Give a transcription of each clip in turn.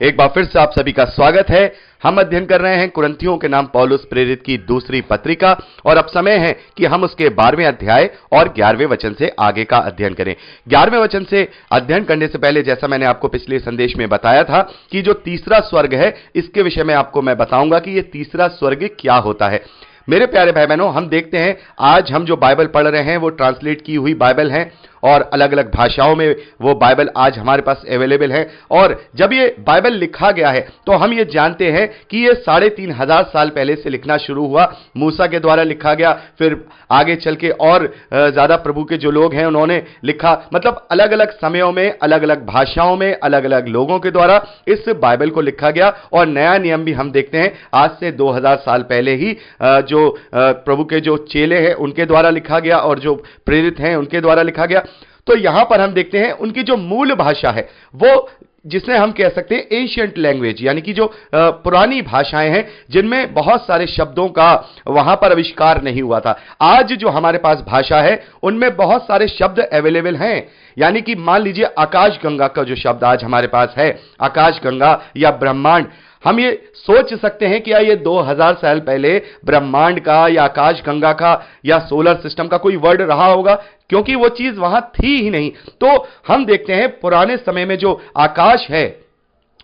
एक बार फिर से आप सभी का स्वागत है। हम अध्ययन कर रहे हैं कुरिन्थियों के नाम पौलुस प्रेरित की दूसरी पत्रिका और अब समय है कि हम उसके 12वें अध्याय और 11वें वचन से आगे का अध्ययन करें। 11वें वचन से अध्ययन करने से पहले जैसा मैंने आपको पिछले संदेश में बताया था कि जो तीसरा स्वर्ग है इसके विषय में आपको मैं बताऊंगा कि यह तीसरा स्वर्ग क्या होता है। मेरे प्यारे भाई बहनों, हम देखते हैं आज हम जो बाइबल पढ़ रहे हैं वो ट्रांसलेट की हुई बाइबल है और अलग अलग भाषाओं में वो बाइबल आज हमारे पास अवेलेबल है। और जब ये बाइबल लिखा गया है तो हम ये जानते हैं कि ये 3,500 साल पहले से लिखना शुरू हुआ, मूसा के द्वारा लिखा गया, फिर आगे चल के और ज्यादा प्रभु के जो लोग हैं उन्होंने लिखा। मतलब अलग अलग समयों में अलग अलग भाषाओं में अलग अलग लोगों के द्वारा इस बाइबल को लिखा गया। और नया नियम भी हम देखते हैं आज से 2000 साल पहले ही जो प्रभु के जो चेले हैं उनके द्वारा लिखा गया और जो प्रेरित हैं उनके द्वारा लिखा गया। तो यहां पर हम देखते हैं उनकी जो मूल भाषा है वो जिसने हम कह सकते हैं एंशिएंट लैंग्वेज, यानी कि जो पुरानी भाषाएं हैं जिनमें बहुत सारे शब्दों का वहां पर आविष्कार नहीं हुआ था। आज जो हमारे पास भाषा है उनमें बहुत सारे शब्द अवेलेबल हैं। यानी कि मान लीजिए आकाश गंगा का जो शब्द आज हमारे पास है, आकाश गंगा या ब्रह्मांड, हम ये सोच सकते हैं कि क्या ये 2000 साल पहले ब्रह्मांड का या आकाश गंगा का या सोलर सिस्टम का कोई वर्ड रहा होगा, क्योंकि वो चीज वहां थी ही नहीं। तो हम देखते हैं पुराने समय में जो आकाश है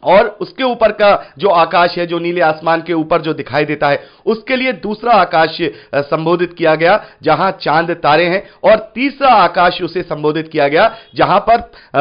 और उसके ऊपर का जो आकाश है, जो नीले आसमान के ऊपर जो दिखाई देता है, उसके लिए दूसरा आकाश संबोधित किया गया जहां चांद तारे हैं, और तीसरा आकाश उसे संबोधित किया गया जहां पर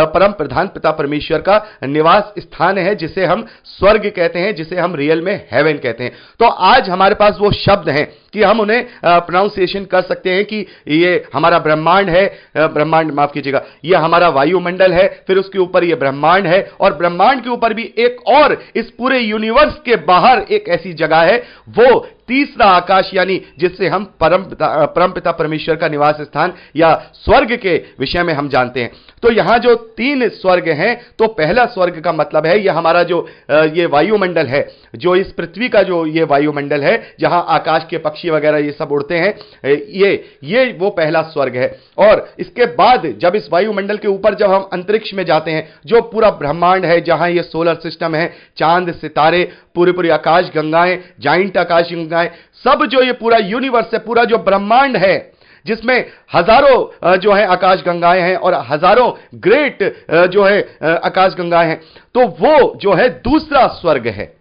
परम प्रधान पिता परमेश्वर का निवास स्थान है, जिसे हम स्वर्ग कहते हैं, जिसे हम रियल में हेवन कहते हैं। तो आज हमारे पास वो शब्द हैं कि हम उन्हें प्रोनाउंसिएशन कर सकते हैं कि ये हमारा ब्रह्मांड है, ब्रह्मांड माफ कीजिएगा, ये हमारा वायुमंडल है, फिर उसके ऊपर ये ब्रह्मांड है, और ब्रह्मांड के ऊपर भी एक और इस पूरे यूनिवर्स के बाहर एक ऐसी जगह है, वो तीसरा आकाश, यानी जिससे हम परमपिता परमेश्वर का निवास स्थान या स्वर्ग के विषय में हम जानते हैं। तो यहां जो 3 स्वर्ग हैं, तो पहला स्वर्ग का मतलब है यह हमारा जो ये वायुमंडल है, जो इस पृथ्वी का जो ये वायुमंडल है जहां आकाश के पक्षी वगैरह ये सब उड़ते हैं, ये वो पहला स्वर्ग है। और इसके बाद जब इस वायुमंडल के ऊपर जब हम अंतरिक्ष में जाते हैं, जो पूरा ब्रह्मांड है, जहां ये सोलर सिस्टम है, चांद सितारे, पूरी आकाश गंगाएं, जाइंट आकाश गंगाएं, सब जो ये पूरा यूनिवर्स है, पूरा जो ब्रह्मांड है, जिसमें हजारों जो है आकाश गंगाएं हैं और हजारों ग्रेट जो है आकाश गंगाएं हैं, तो वो जो है दूसरा स्वर्ग है।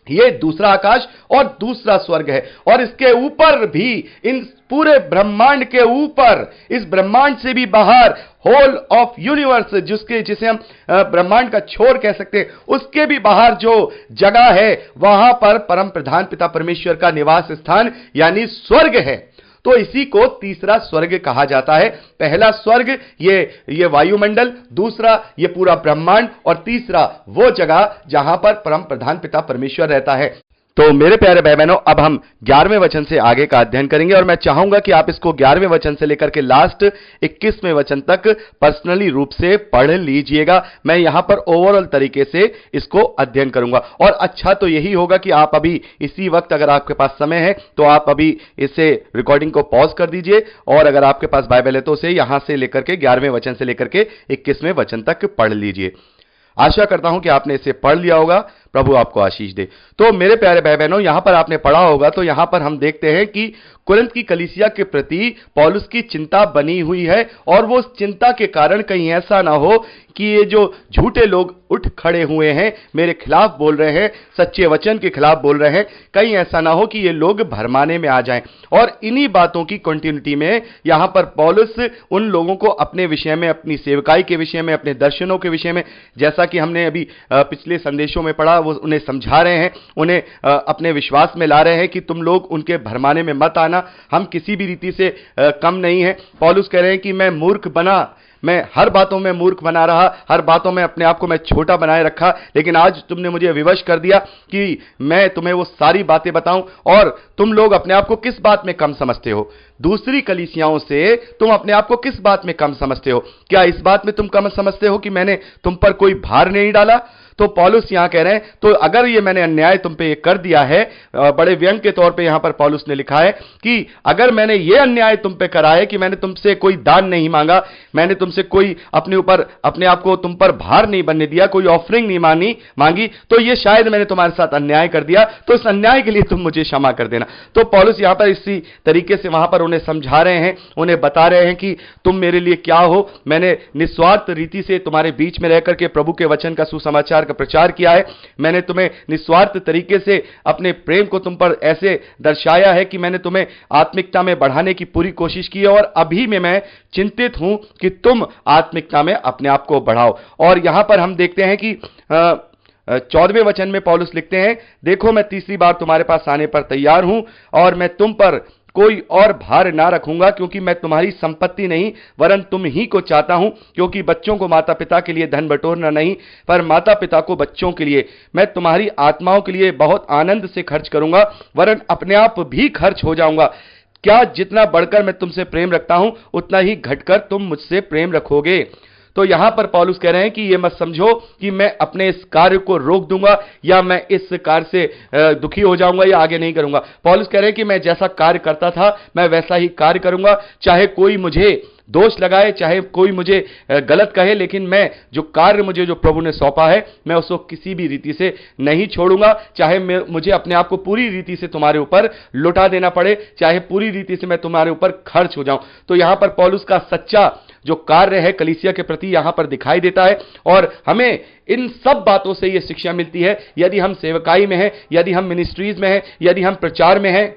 ये दूसरा आकाश और दूसरा स्वर्ग है। और इसके ऊपर भी, इन पूरे ब्रह्मांड के ऊपर, इस ब्रह्मांड से भी बाहर, होल ऑफ यूनिवर्स जिसे हम ब्रह्मांड का छोर कह सकते हैं, उसके भी बाहर जो जगह है वहां पर परम प्रधान पिता परमेश्वर का निवास स्थान यानी स्वर्ग है। तो इसी को तीसरा स्वर्ग कहा जाता है। पहला स्वर्ग ये वायुमंडल, दूसरा ये पूरा ब्रह्मांड, और तीसरा वो जगह जहां पर परम प्रधान पिता परमेश्वर रहता है। तो मेरे प्यारे भाई बहनों, अब हम 11वें वचन से आगे का अध्ययन करेंगे और मैं चाहूंगा कि आप इसको 11वें वचन से लेकर के लास्ट 21वें वचन तक पर्सनली रूप से पढ़ लीजिएगा। मैं यहां पर ओवरऑल तरीके से इसको अध्ययन करूंगा। और अच्छा तो यही होगा कि आप अभी इसी वक्त, अगर आपके पास समय है तो आप अभी इसे रिकॉर्डिंग को पॉज कर दीजिए, और अगर आपके पास बाइबल है तो उसे यहां से लेकर के 11वें वचन से लेकर के 21वें वचन तक पढ़ लीजिए। आशा करता हूं कि आपने इसे पढ़ लिया होगा। प्रभु आपको आशीष दे। तो मेरे प्यारे भाई बहनों, यहां पर आपने पढ़ा होगा, तो यहां पर हम देखते हैं कि कुरिन्थ की कलीसिया के प्रति पौलुस की चिंता बनी हुई है, और वो उस चिंता के कारण कहीं ऐसा ना हो कि ये जो झूठे लोग उठ खड़े हुए हैं, मेरे खिलाफ बोल रहे हैं, सच्चे वचन के खिलाफ बोल रहे हैं, कहीं ऐसा ना हो कि ये लोग भरमाने में आ जाएं। और इन्हीं बातों की कंटिन्यूटी में यहां पर पौलुस उन लोगों को अपने विषय में, अपनी सेवकाई के विषय में, अपने दर्शनों के विषय में, जैसा कि हमने अभी पिछले संदेशों में पढ़ा, वो उन्हें समझा रहे हैं, उन्हें अपने विश्वास में ला रहे हैं कि तुम लोग उनके भरमाने में मत आना, हम किसी भी रीति से कम नहीं है। पौलुस कह रहे हैं कि मैं मूर्ख बना, मैं हर बातों में मूर्ख बना रहा, हर बातों में अपने आप को मैं छोटा बनाए रखा, लेकिन आज तुमने मुझे विवश कर दिया कि मैं तुम्हें वो सारी बातें बताऊं। और तुम लोग अपने आप को किस बात में कम समझते हो? दूसरी कलीसियाओं से तुम अपने आप को किस बात में कम समझते हो? क्या इस बात में तुम कम समझते हो कि मैंने तुम पर कोई भार नहीं डाला? तो पौलुस यहां कह रहे हैं, तो अगर ये मैंने अन्याय तुम पे कर दिया है, बड़े व्यंग के तौर पे यहां पर पौलुस ने लिखा है कि अगर मैंने ये अन्याय तुम पे करा है कि मैंने तुमसे कोई दान नहीं मांगा, मैंने तुमसे कोई अपने आप को तुम पर भार नहीं बनने दिया, कोई ऑफरिंग नहीं मांगी, तो ये शायद मैंने तुम्हारे साथ अन्याय कर दिया, तो इस अन्याय के लिए तुम मुझे क्षमा कर देना। तो पौलुस यहां पर इसी तरीके से वहां पर उन्हें समझा रहे हैं, उन्हें बता रहे हैं कि तुम मेरे लिए क्या हो, मैंने निस्वार्थ रीति से तुम्हारे बीच में रहकर के प्रभु के वचन का सुसमाचार का प्रचार किया है, मैंने तुम्हें निस्वार्थ तरीके से अपने प्रेम को तुम पर ऐसे दर्शाया है कि मैंने तुम्हें आत्मिकता में बढ़ाने की पूरी कोशिश की है, और अभी में मैं चिंतित हूं कि तुम आत्मिकता में अपने आप को बढ़ाओ। और यहां पर हम देखते हैं कि 14वें वचन में पौलुस लिखते हैं, देखो मैं तीसरी बार तुम्हारे पास आने पर तैयार हूं, और मैं तुम पर कोई और भार ना रखूंगा, क्योंकि मैं तुम्हारी संपत्ति नहीं वरन तुम ही को चाहता हूं, क्योंकि बच्चों को माता पिता के लिए धन बटोरना नहीं, पर माता पिता को बच्चों के लिए। मैं तुम्हारी आत्माओं के लिए बहुत आनंद से खर्च करूंगा, वरन अपने आप भी खर्च हो जाऊंगा। क्या जितना बढ़कर मैं तुमसे प्रेम रखता हूं, उतना ही घटकर तुम मुझसे प्रेम रखोगे। तो यहां पर पौलुस कह रहे हैं कि यह मत समझो कि मैं अपने इस कार्य को रोक दूंगा, या मैं इस कार्य से दुखी हो जाऊंगा या आगे नहीं करूंगा। पौलुस कह रहे हैं कि मैं जैसा कार्य करता था मैं वैसा ही कार्य करूंगा, चाहे कोई मुझे दोष लगाए, चाहे कोई मुझे गलत कहे, लेकिन मैं जो कार्य मुझे जो प्रभु ने सौंपा है मैं उसको किसी भी रीति से नहीं छोड़ूंगा, चाहे मुझे अपने आप को पूरी रीति से तुम्हारे ऊपर लुटा देना पड़े, चाहे पूरी रीति से मैं तुम्हारे ऊपर खर्च हो जाऊं। तो यहां पर पौलुस का सच्चा जो कार्य है कलीसिया के प्रति यहां पर दिखाई देता है, और हमें इन सब बातों से यह शिक्षा मिलती है, यदि हम सेवकाई में हैं, यदि हम मिनिस्ट्रीज में हैं, यदि हम प्रचार में हैं,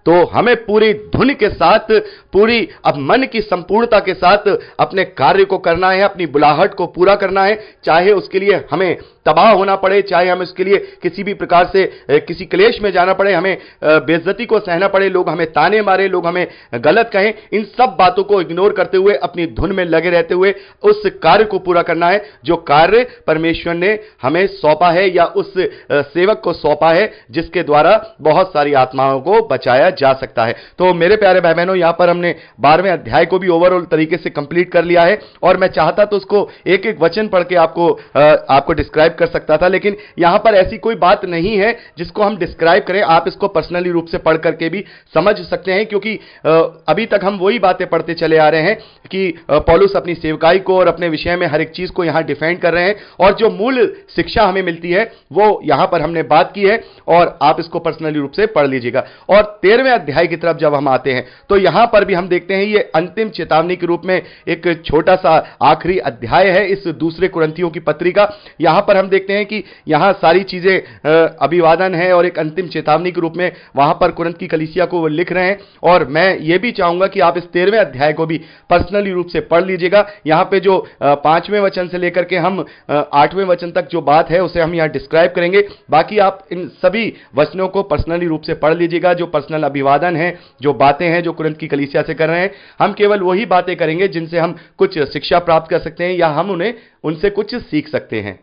तो हमें पूरी धुन के साथ, पूरी अब मन की संपूर्णता के साथ अपने कार्य को करना है, अपनी बुलाहट को पूरा करना है, चाहे उसके लिए हमें तबाह होना पड़े, चाहे हमें उसके लिए किसी भी प्रकार से किसी क्लेश में जाना पड़े, हमें बेइज्जती को सहना पड़े, लोग हमें ताने मारे, लोग हमें गलत कहें, इन सब बातों को इग्नोर करते हुए अपनी धुन में लगे रहते हुए उस कार्य को पूरा करना है जो कार्य परमेश्वर ने हमें सौंपा है, या उस सेवक को सौंपा है जिसके द्वारा बहुत सारी आत्माओं को बचाया जा सकता है। तो मेरे प्यारे भाई बहनों, यहां पर हमने 12वें अध्याय को भी ओवरऑल तरीके से कंप्लीट कर लिया है, और मैं चाहता तो उसको एक एक वचन पढ़ के आपको डिस्क्राइब कर सकता था, लेकिन यहां पर ऐसी कोई बात नहीं है जिसको हम डिस्क्राइब करें। आप इसको पर्सनली रूप से पढ़ करके भी समझ सकते हैं, क्योंकि अभी तक हम वही बातें पढ़ते चले आ रहे हैं कि पौलुस अपनी सेवकाई को और अपने विषय में हर एक चीज को यहां डिफेंड कर रहे हैं, और जो मूल शिक्षा हमें मिलती है वो यहां पर हमने बात की है, और आप इसको पर्सनली रूप से पढ़ लीजिएगा। और 13वें अध्याय की तरफ जब हम आते हैं तो यहां पर भी हम देखते हैं ये अंतिम चेतावनी के रूप में एक छोटा सा आखिरी अध्याय है इस दूसरे कुरिन्थियों की पत्री का। यहां पर हम देखते हैं कि यहां सारी चीजें अभिवादन है और एक अंतिम चेतावनी के रूप में वहां पर कुरिन्थ की कलीसिया को वो लिख रहे हैं, और मैं ये भी चाहूंगा कि आप इस 13वें अध्याय को भी पर्सनली रूप से पढ़ लीजिएगा। यहां पे जो 5वें वचन से लेकर के हम 8वें वचन तक जो बात है उसे हम यहां डिस्क्राइब करेंगे। बाकी आप इन सभी वचनों को पर्सनली रूप से पढ़ लीजिएगा। जो पर्सनल अभिवादन है, जो बातें हैं जो कुरिन्थ की कलीसिया से कर रहे हैं, हम केवल वही बातें करेंगे जिनसे हम कुछ शिक्षा प्राप्त कर सकते हैं, या हम उनसे कुछ सीख सकते हैं।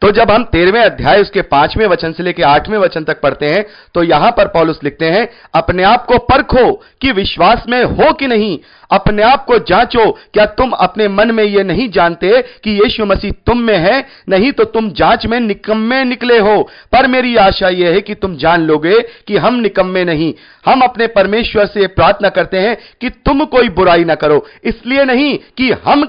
तो जब हम 13वें अध्याय उसके 5वें वचन से लेकर 8वें वचन तक पढ़ते हैं तो यहां पर पौलुस लिखते हैं, अपने आप को परखो कि विश्वास में हो कि नहीं, अपने आप को जांचो, क्या तुम अपने मन में यह नहीं जानते कि यीशु मसीह तुम में है, नहीं तो तुम जांच में निकम्मे निकले हो। पर मेरी आशा यह है कि तुम जान लोगे कि हम निकम्मे नहीं। हम अपने परमेश्वर से प्रार्थना करते हैं कि तुम कोई बुराई ना करो, इसलिए नहीं कि हम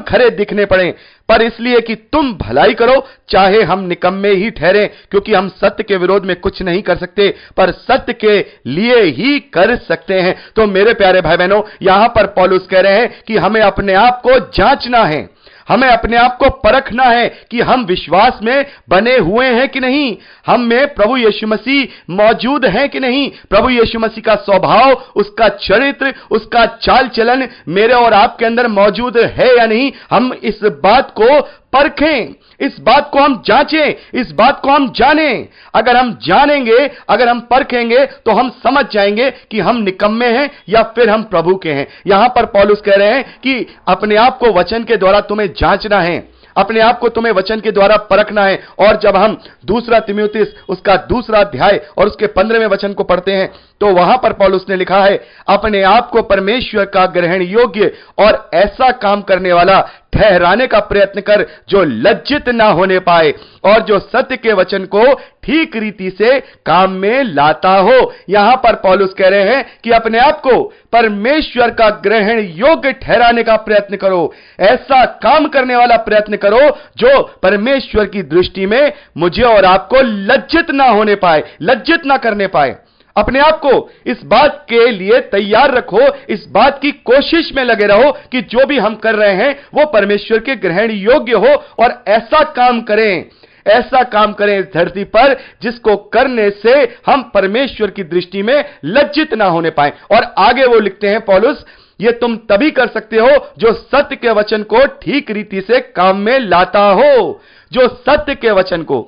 खरे दिखने पड़े, पर इसलिए कि तुम भलाई करो, चाहे हम निकम्मे ही ठहरे, क्योंकि हम सत्य के विरोध में कुछ नहीं कर सकते पर सत्य के लिए ही कर सकते हैं। तो मेरे प्यारे भाई बहनों, यहां पर पौलुस कह रहे हैं कि हमें अपने आप को जांचना है, हमें अपने आप को परखना है कि हम विश्वास में बने हुए हैं कि नहीं, हम में प्रभु यीशु मसीह मौजूद है कि नहीं, प्रभु यीशु मसीह का स्वभाव, उसका चरित्र, उसका चाल चलन मेरे और आपके अंदर मौजूद है या नहीं। हम इस बात को परखें, इस बात को हम जांचें, इस बात को हम जानें। अगर हम जानेंगे, अगर हम परखेंगे तो हम समझ जाएंगे कि हम निकम्मे हैं या फिर हम प्रभु के हैं। यहां पर पौलुस कह रहे हैं कि अपने आप को वचन के द्वारा तुम्हें जांचना है, अपने आप को तुम्हें वचन के द्वारा परखना है। और जब हम 2 तीमुथियुस उसका 2 अध्याय और उसके 15वें वचन को पढ़ते हैं तो वहां पर पौलुस ने लिखा है, अपने आप को परमेश्वर का ग्रहण योग्य और ऐसा काम करने वाला ठहराने का प्रयत्न कर जो लज्जित ना होने पाए और जो सत्य के वचन को ठीक रीति से काम में लाता हो। यहां पर पौलुस कह रहे हैं कि अपने आप को परमेश्वर का ग्रहण योग्य ठहराने का प्रयत्न करो, ऐसा काम करने वाला प्रयत्न करो जो परमेश्वर की दृष्टि में मुझे और आपको लज्जित ना होने पाए, लज्जित ना करने पाए। अपने आप को इस बात के लिए तैयार रखो, इस बात की कोशिश में लगे रहो कि जो भी हम कर रहे हैं वो परमेश्वर के ग्रहण योग्य हो, और ऐसा काम करें, ऐसा काम करें इस धरती पर जिसको करने से हम परमेश्वर की दृष्टि में लज्जित ना होने पाए। और आगे वो लिखते हैं पौलुस, ये तुम तभी कर सकते हो जो सत्य के वचन को ठीक रीति से काम में लाता हो। जो सत्य के वचन को,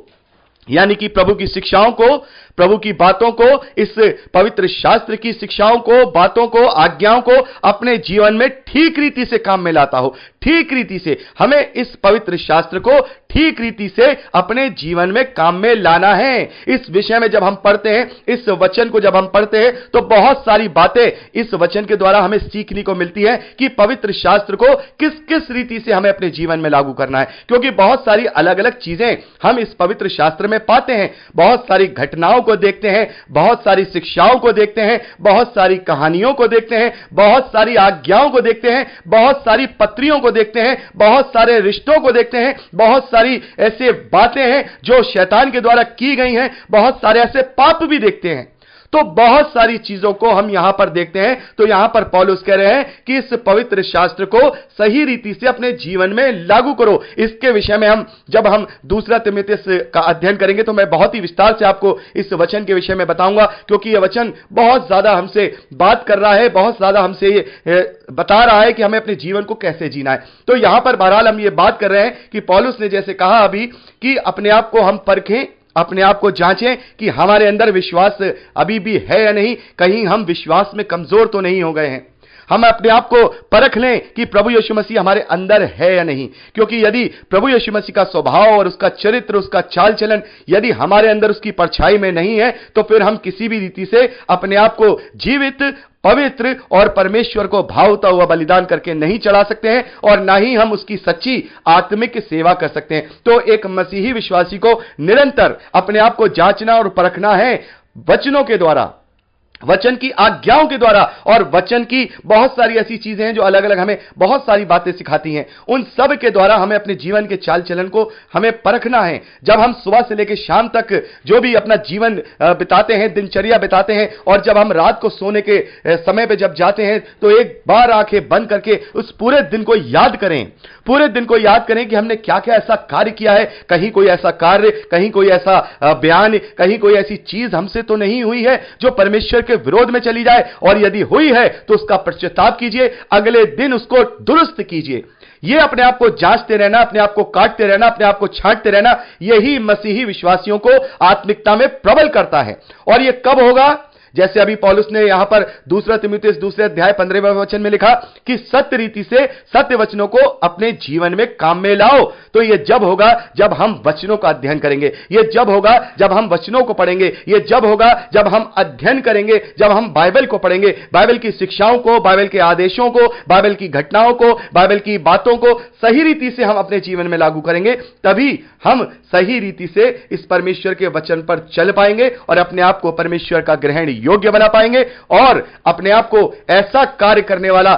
यानी कि प्रभु की शिक्षाओं को, प्रभु की बातों को, इस पवित्र शास्त्र की शिक्षाओं को, बातों को, आज्ञाओं को अपने जीवन में ठीक रीति से काम में लाता हो। ठीक रीति से हमें इस पवित्र शास्त्र को ठीक रीति से अपने जीवन में काम में लाना है। इस विषय में जब हम पढ़ते हैं, इस वचन को जब हम पढ़ते हैं, तो बहुत सारी बातें इस वचन के द्वारा हमें सीखने को मिलती है कि पवित्र शास्त्र को किस किस रीति से हमें अपने जीवन में लागू करना है। क्योंकि बहुत सारी अलग अलग चीजें हम इस पवित्र शास्त्र में पाते हैं, बहुत सारी घटनाओं को देखते हैं, बहुत सारी शिक्षाओं को देखते हैं, बहुत सारी कहानियों को देखते हैं, बहुत सारी आज्ञाओं को देखते हैं, बहुत सारी पत्रियों को देखते हैं, बहुत सारे रिश्तों को देखते हैं, बहुत सारी ऐसे बातें हैं जो शैतान के द्वारा की गई हैं, बहुत सारे ऐसे पाप भी देखते हैं। तो बहुत सारी चीजों को हम यहां पर देखते हैं। तो यहां पर पौलुस कह रहे हैं कि इस पवित्र शास्त्र को सही रीति से अपने जीवन में लागू करो। इसके विषय में जब हम दूसरा तिमुथियुस का अध्ययन करेंगे तो मैं बहुत ही विस्तार से आपको इस वचन के विषय में बताऊंगा, क्योंकि यह वचन बहुत ज्यादा हमसे बात कर रहा है, बहुत ज्यादा हमसे ये बता रहा है कि हमें अपने जीवन को कैसे जीना है। तो यहां पर बहरहाल हम ये बात कर रहे हैं कि पौलुस ने जैसे कहा अभी कि अपने आप को हम परखें, अपने आप को जांचें कि हमारे अंदर विश्वास अभी भी है या नहीं, कहीं हम विश्वास में कमजोर तो नहीं हो गए हैं। हम अपने आप को परख लें कि प्रभु यीशु मसीह हमारे अंदर है या नहीं, क्योंकि यदि प्रभु यीशु मसीह का स्वभाव और उसका चरित्र, उसका चाल चलन यदि हमारे अंदर उसकी परछाई में नहीं है, तो फिर हम किसी भी रीति से अपने आप को जीवित, पवित्र और परमेश्वर को भावता हुआ बलिदान करके नहीं चढ़ा सकते हैं, और ना ही हम उसकी सच्ची आत्मिक सेवा कर सकते हैं। तो एक मसीही विश्वासी को निरंतर अपने आप को जांचना और परखना है वचनों के द्वारा, वचन की आज्ञाओं के द्वारा, और वचन की बहुत सारी ऐसी चीजें हैं जो अलग अलग हमें बहुत सारी बातें सिखाती हैं। उन सब के द्वारा हमें अपने जीवन के चाल चलन को हमें परखना है। जब हम सुबह से लेकर शाम तक जो भी अपना जीवन बिताते हैं, दिनचर्या बिताते हैं, और जब हम रात को सोने के समय पे जब जाते हैं, तो एक बार आंखें बंद करके उस पूरे दिन को याद करें, पूरे दिन को याद करें कि हमने क्या क्या ऐसा कार्य किया है। कहीं कोई ऐसा कार्य, कहीं कोई ऐसा बयान, कहीं कोई ऐसी चीज हमसे तो नहीं हुई है जो परमेश्वर के विरोध में चली जाए, और यदि हुई है तो उसका पश्चाताप कीजिए, अगले दिन उसको दुरुस्त कीजिए। यह अपने आप को जांचते रहना, अपने आप को काटते रहना, अपने आप को छांटते रहना, यही मसीही विश्वासियों को आत्मिकता में प्रबल करता है। और यह कब होगा? जैसे अभी पौलुस ने यहां पर दूसरा तिमुथियुस दूसरे अध्याय 15वें वचन में लिखा कि सत्य रीति से सत्य वचनों को अपने जीवन में काम में लाओ। तो यह जब होगा जब हम वचनों का अध्ययन करेंगे, यह जब होगा जब हम वचनों को पढ़ेंगे, यह जब होगा जब हम अध्ययन करेंगे, जब हम बाइबल को पढ़ेंगे, बाइबल की शिक्षाओं को, बाइबल के आदेशों को, बाइबल की घटनाओं को, बाइबल की बातों को सही रीति से हम अपने जीवन में लागू करेंगे। तभी हम सही रीति से इस परमेश्वर के वचन पर चल पाएंगे और अपने आप को परमेश्वर का ग्रहण योग्य बना पाएंगे, और अपने आप को ऐसा कार्य करने वाला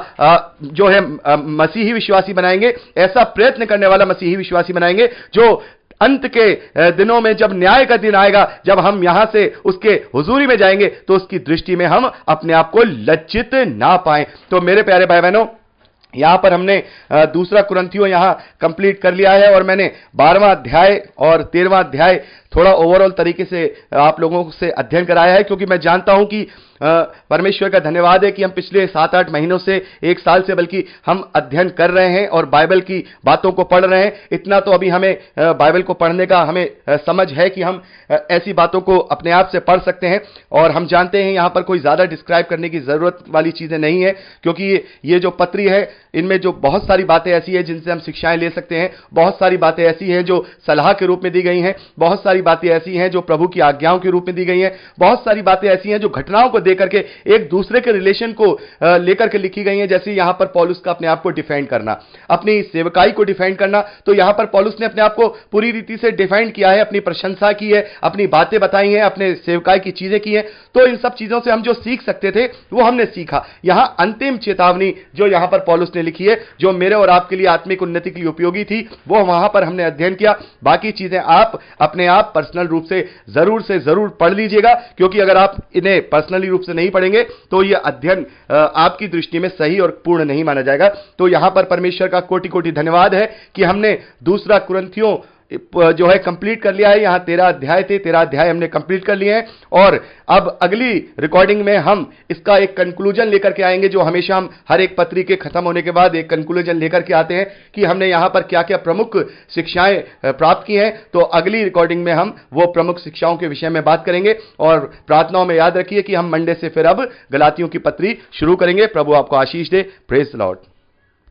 जो है मसीही विश्वासी बनाएंगे, ऐसा प्रयत्न करने वाला मसीही विश्वासी बनाएंगे जो अंत के दिनों में जब न्याय का दिन आएगा, जब हम यहां से उसके हुजूरी में जाएंगे, तो उसकी दृष्टि में हम अपने आप को लज्जित ना पाएं। तो मेरे प्यारे भाई बहनों, यहां पर हमने दूसरा कुरिन्थियों यहां कंप्लीट कर लिया है, और मैंने 12वां अध्याय और 13वां अध्याय थोड़ा ओवरऑल तरीके से आप लोगों से अध्ययन कराया है, क्योंकि मैं जानता हूं कि परमेश्वर का धन्यवाद है कि हम पिछले 7-8 महीनों से, 1 साल से बल्कि हम अध्ययन कर रहे हैं और बाइबल की बातों को पढ़ रहे हैं। इतना तो अभी हमें बाइबल को पढ़ने का हमें समझ है कि हम ऐसी बातों को अपने आप से पढ़ सकते हैं, और हम जानते हैं यहां पर कोई ज्यादा डिस्क्राइब करने की जरूरत वाली चीजें नहीं है, क्योंकि ये जो पत्री है इनमें जो बहुत सारी बातें ऐसी है जिनसे हम शिक्षाएं ले सकते हैं, बहुत सारी बातें ऐसी हैं जो सलाह के रूप में दी गई हैं, बहुत सारी सारी बातें ऐसी हैं जो प्रभु की आज्ञाओं के रूप में दी गई हैं, बहुत सारी बातें ऐसी हैं जो घटनाओं को देकर के एक दूसरे के रिलेशन को लेकर के लिखी गई हैं। जैसे यहां पर पौलुस का अपने आप को डिफाइन करना, अपनी सेवकाई को डिफाइन करना, तो यहां पर पौलुस ने अपने आप को पूरी रीति से डिफाइन किया है, अपनी प्रशंसा की है, अपनी बातें बताई हैं, अपने सेवकाई की चीजें की हैं। तो इन सब चीजों से हम जो सीख सकते थे वो हमने सीखा। यहां अंतिम चेतावनी जो यहां पर पौलुस ने लिखी है, जो मेरे और आपके लिए आत्मिक उन्नति के लिए उपयोगी थी, वो वहां पर हमने अध्ययन किया। बाकी चीजें आप अपने आप पर्सनल रूप से जरूर पढ़ लीजिएगा, क्योंकि अगर आप इन्हें पर्सनली रूप से नहीं पढ़ेंगे तो यह अध्ययन आपकी दृष्टि में सही और पूर्ण नहीं माना जाएगा। तो यहां पर परमेश्वर का कोटि कोटि धन्यवाद है कि हमने दूसरा कुरिन्थियों जो है कंप्लीट कर लिया है। यहां 13 अध्याय थे, 13 अध्याय हमने कंप्लीट कर लिए हैं, और अब अगली रिकॉर्डिंग में हम इसका एक कंक्लूजन लेकर के आएंगे, जो हमेशा हम हर एक पत्री के खत्म होने के बाद एक कंक्लूजन लेकर के आते हैं कि हमने यहां पर क्या क्या प्रमुख शिक्षाएं प्राप्त की हैं। तो अगली रिकॉर्डिंग में हम वो प्रमुख शिक्षाओं के विषय में बात करेंगे, और प्रार्थनाओं में याद रखिए कि हम मंडे से फिर अब गलातियों की पत्री शुरू करेंगे। प्रभु आपको आशीष दे। Praise the Lord.